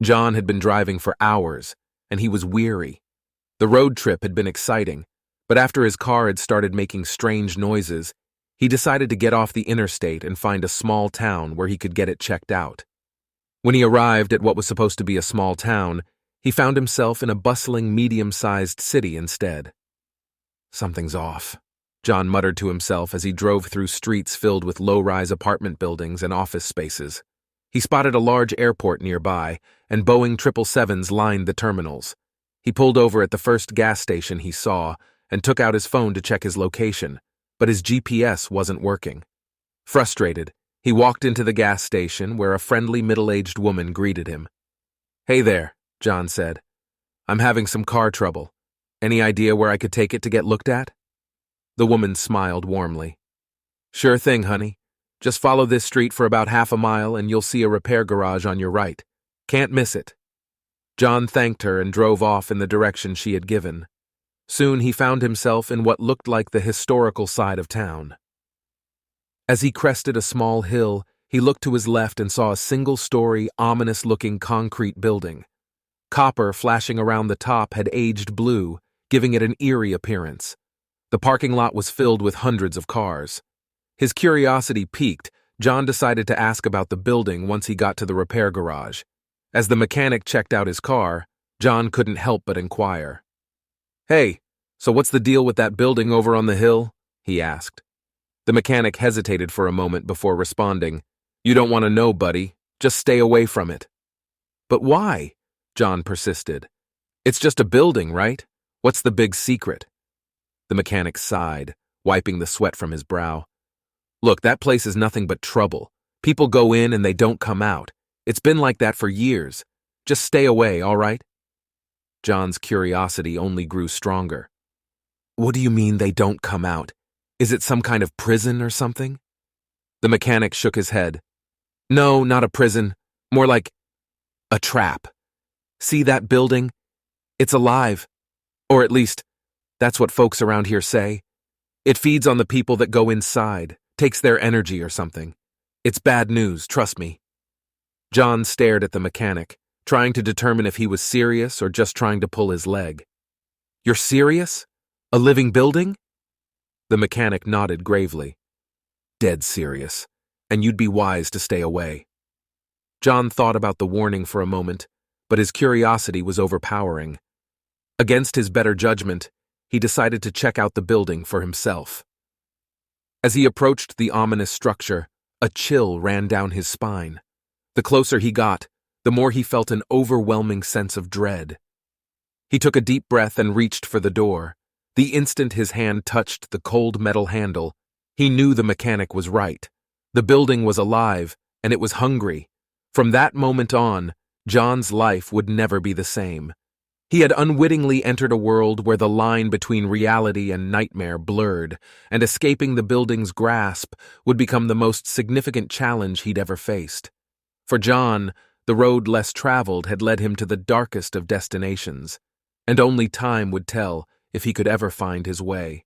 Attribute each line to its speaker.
Speaker 1: John had been driving for hours, and he was weary. The road trip had been exciting, but after his car had started making strange noises, he decided to get off the interstate and find a small town where he could get it checked out. When he arrived at what was supposed to be a small town, he found himself in a bustling, medium-sized city instead. Something's off, John muttered to himself as he drove through streets filled with low-rise apartment buildings and office spaces. He spotted a large airport nearby, and Boeing 777s lined the terminals. He pulled over at the first gas station he saw and took out his phone to check his location, but his GPS wasn't working. Frustrated, he walked into the gas station where a friendly middle-aged woman greeted him. "Hey there," John said. "I'm having some car trouble. Any idea where I could take it to get looked at?" The woman smiled warmly. "Sure thing, honey. Just follow this street for about half a mile and you'll see a repair garage on your right. Can't miss it." John thanked her and drove off in the direction she had given. Soon he found himself in what looked like the historical side of town. As he crested a small hill, he looked to his left and saw a single-story, ominous-looking concrete building. Copper flashing around the top had aged blue, giving it an eerie appearance. The parking lot was filled with hundreds of cars. His curiosity piqued, John decided to ask about the building once he got to the repair garage. As the mechanic checked out his car, John couldn't help but inquire. "Hey, so what's the deal with that building over on the hill?" he asked. The mechanic hesitated for a moment before responding. "You don't want to know, buddy. Just stay away from it." "But why?" John persisted. "It's just a building, right? What's the big secret?" The mechanic sighed, wiping the sweat from his brow. "Look, that place is nothing but trouble. People go in and they don't come out. It's been like that for years. Just stay away, all right?" John's curiosity only grew stronger. "What do you mean they don't come out? Is it some kind of prison or something?" The mechanic shook his head. "No, not a prison. More like a trap. See that building? It's alive. Or at least, that's what folks around here say. It feeds on the people that go inside, takes their energy or something. It's bad news, trust me." John stared at the mechanic, trying to determine if he was serious or just trying to pull his leg. "You're serious? A living building?" The mechanic nodded gravely. "Dead serious, and you'd be wise to stay away." John thought about the warning for a moment, but his curiosity was overpowering. Against his better judgment, he decided to check out the building for himself. As he approached the ominous structure, a chill ran down his spine. The closer he got, the more he felt an overwhelming sense of dread. He took a deep breath and reached for the door. The instant his hand touched the cold metal handle, he knew the mechanic was right. The building was alive, and it was hungry. From that moment on, John's life would never be the same. He had unwittingly entered a world where the line between reality and nightmare blurred, and escaping the building's grasp would become the most significant challenge he'd ever faced. For John, the road less traveled had led him to the darkest of destinations, and only time would tell if he could ever find his way.